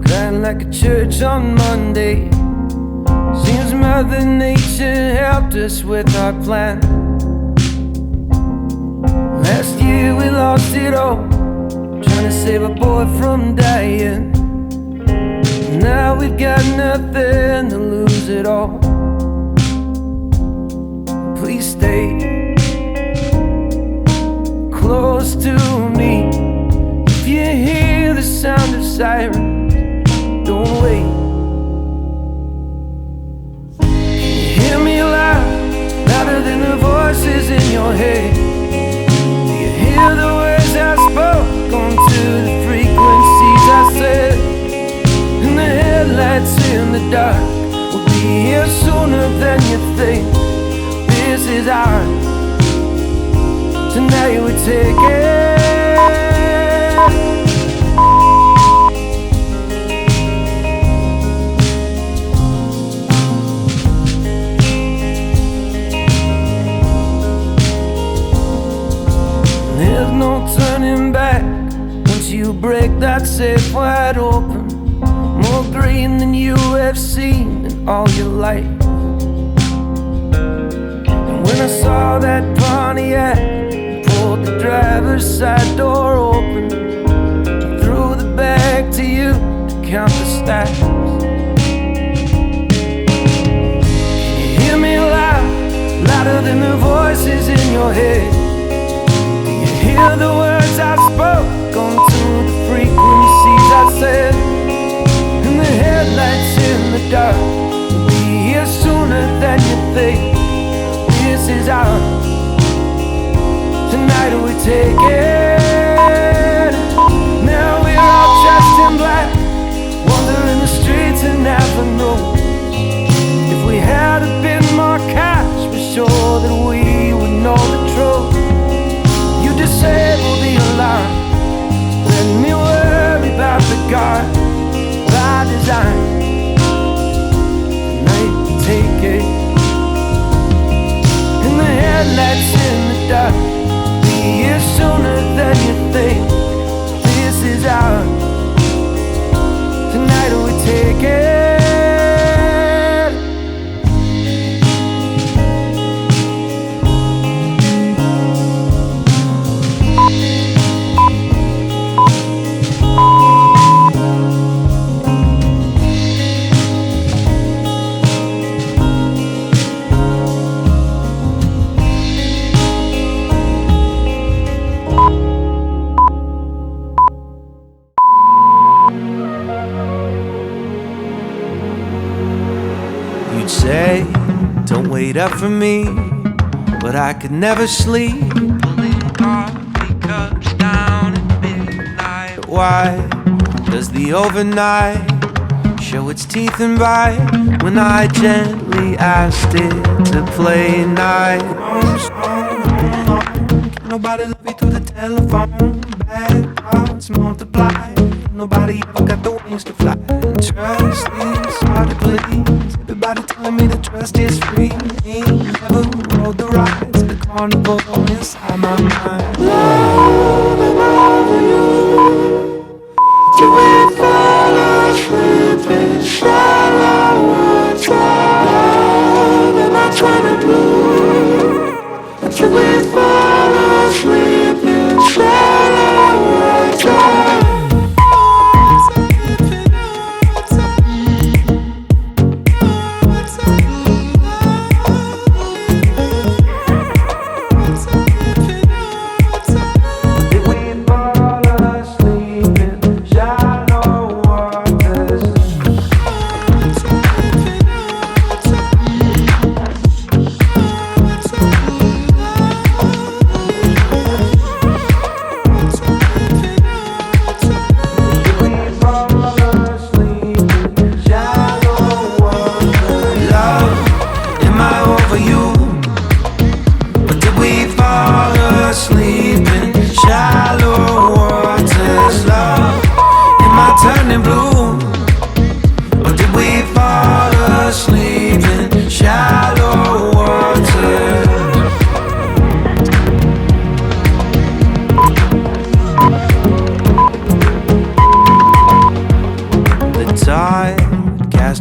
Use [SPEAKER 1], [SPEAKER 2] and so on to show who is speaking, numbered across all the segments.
[SPEAKER 1] crying like a church on Monday. Seems Mother Nature helped us with our plan. Last year we lost it all, trying to save a boy from dying. Now we've got nothing to lose at all. Please stay close to me. If you hear the sound of sirens, don't wait. Can you hear me loud, louder than the voices in your head? Do you hear the words I spoke onto the frequencies I said? And the headlights in the dark will be here sooner than you think. This is ours, tonight we take it. There's no turning back once you break that safe wide open. More green than you have seen in all your life. When I saw that Pontiac, pulled the driver's side door open, I threw the bag to you to count the stacks. Can you hear me loud, louder than the voices in your head? Do you hear the words I spoke onto the frequencies I said? And the headlights in the dark will be here sooner than you think. This is ours, tonight we take it. Now we're all dressed in black, wandering the streets and never know. If we had a bit more cash, we're sure that we would know the truth. You disable the alarm, let me worry about the guard. By design, tonight we take it. And the headlights in the dark, be here sooner than you think. This is ours, tonight we take it. Say, don't wait up for me, but I could never sleep. Pulling coffee cups down at midnight. Why does the overnight show its teeth and bite when I gently asked it to play night? Can't nobody love you through the telephone. Bad thoughts multiply. Nobody ever got the wings to fly. Trust is hard to please. Everybody telling me that trust is free. Ain't never rode the rides, the carnival inside my mind. Love and over you, till we fall asleep in shallow water. Love and I try to blue, till we fall asleep in shallow water.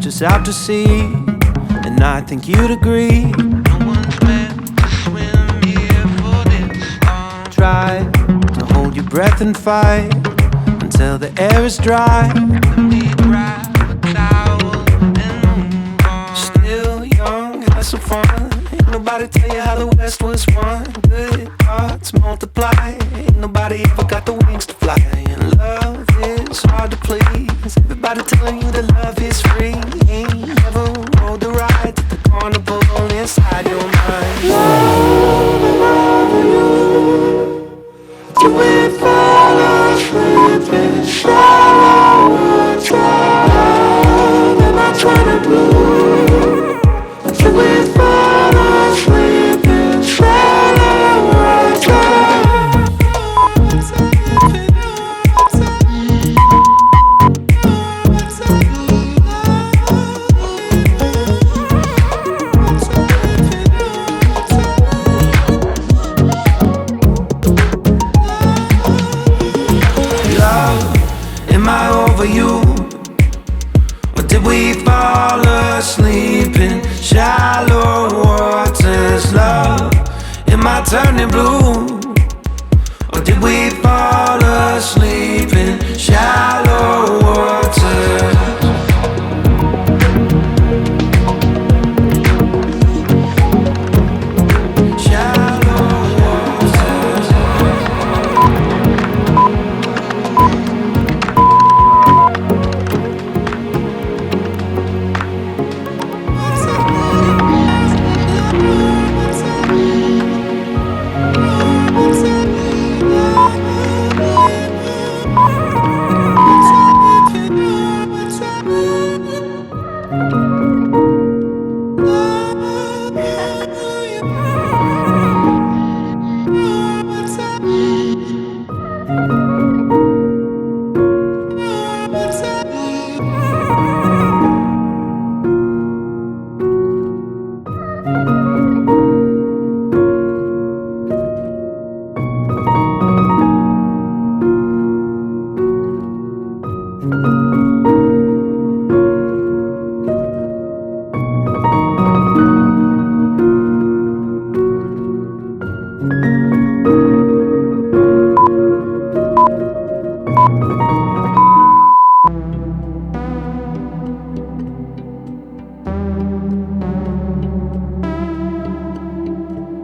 [SPEAKER 1] just out to sea, and I think you'd agree. No one's meant to swim here for this long. Try to hold your breath and fight until the air is dry. Then we grab a towel and move on. Still young, have some fun. Ain't nobody tell you how the West was won. Good thoughts multiply. Ain't nobody ever got the wings to fly. And love is hard to please. Everybody telling you that love is free. Ain't never rode the ride to the carnival inside your mind. Love you. Do we fall asleep in shallow water? Am I trying to blue? Do we fall asleep in shallow water? Am I over you? Or did we fall asleep in shallow waters? Love, am I turning blue? Or did we fall asleep in shallow waters?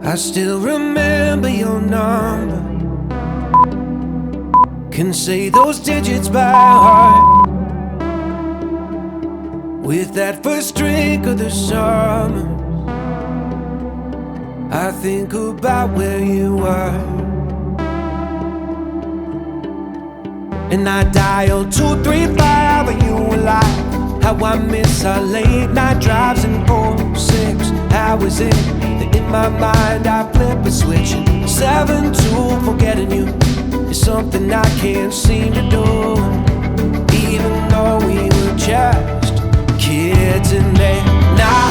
[SPEAKER 1] I still remember your number. Can say those digits by heart. With that first drink of the summer, I think about where you were. And I dialed 235 and you were alive. How I miss our late night drives and 4-6 hours in. In my mind I flip a switch and 7-2 forgetting you is something I can't seem to do. Even though we were just kids in there. Now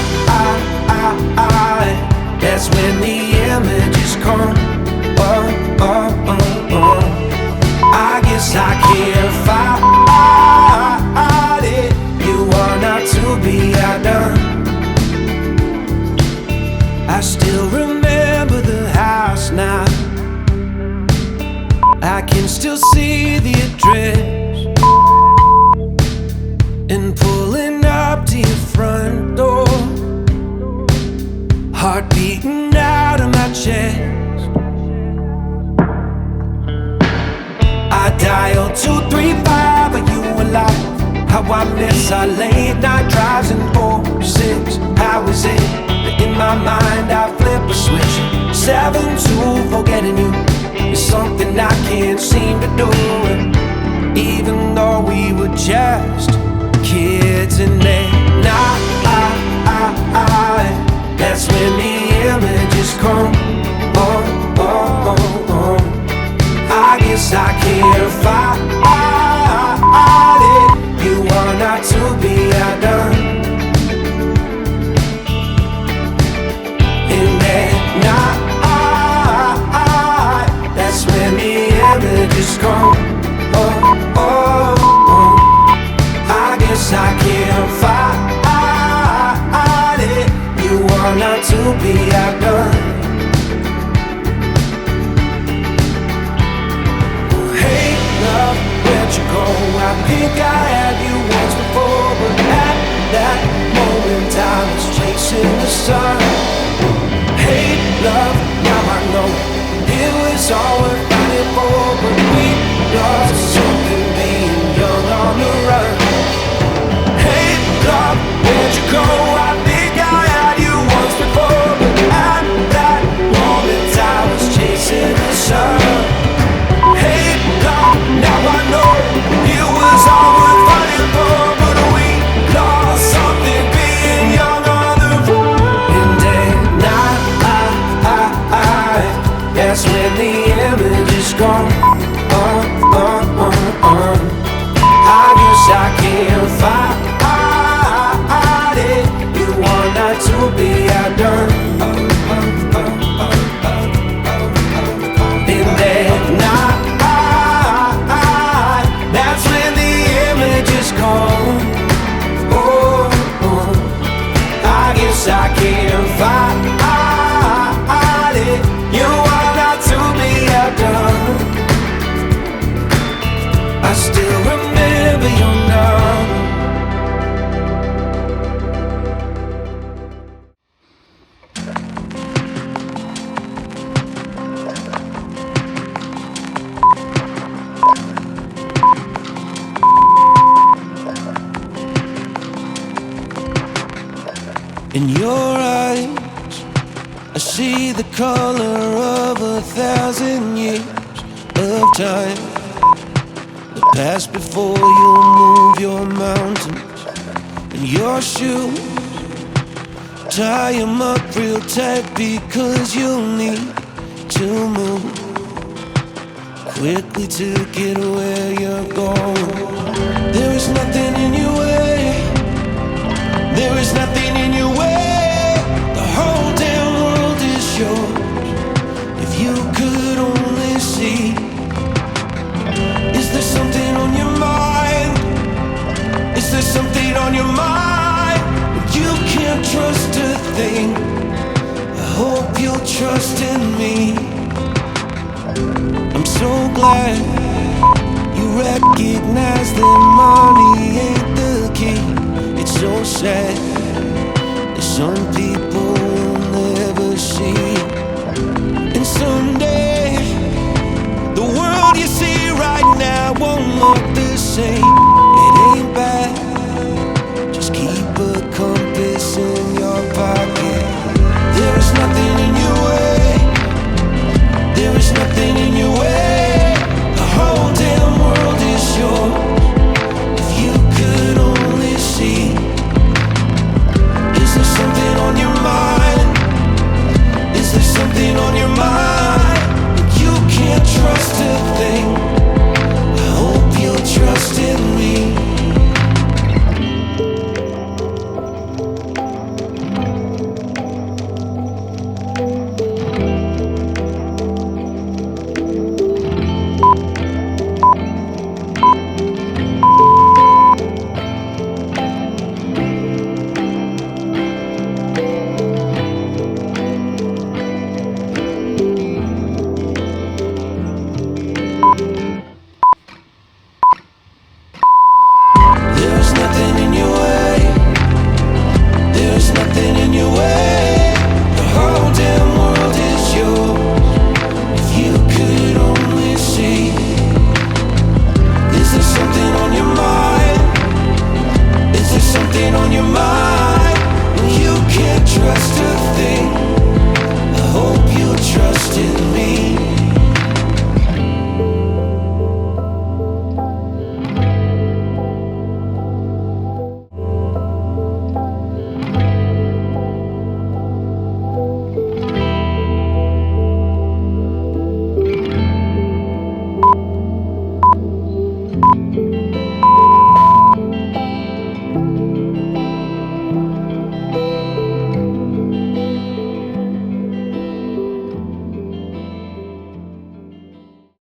[SPEAKER 1] that's when the images come. I guess I can't fight it. You are not to be outdone. I still remember the house now. I can still see the address. And pulling up to your front door, heart beating out of my chest. I dialed 235 and you were alive. How I miss our late night drives and 4-6 hours in. In my mind I flip a switch. 7-2 forgetting you is something I can't seem to do. Even though we were just kids in there. Now that's when the images come. I guess I can't fight it. You are not to be outdone. That's when the images come. I guess I can't fight be outdone. Hey love, where'd you go? I think I had you once before, but at that moment I was chasing the sun. Hey love, now I know it was all worth fighting for, but we lost something being young on the run. Hey love, where'd you go? I think I had you once before, but at that moment I was chasing the sun. Hey love, now I know it was all worth fighting for, but we lost something being young on the run. And day and night, that's when the image is gone. I guess I can't fight it. You want not to be outdone. And that night, that's when the image is gone. I guess I can't fight it. You want not to be outdone. I still remember your number. In your eyes, I see the color of 1,000 years of time that passed before you move your mountains. And your shoes, tie 'em up real tight because you'll need to move quickly to get where you're going. There is nothing in your way. There is nothing in your way. The whole damn world is yours. If you could only see. Is there something on your mind? Is there something on your mind? You can't trust a thing. I hope you'll trust in me. I'm so glad you recognize the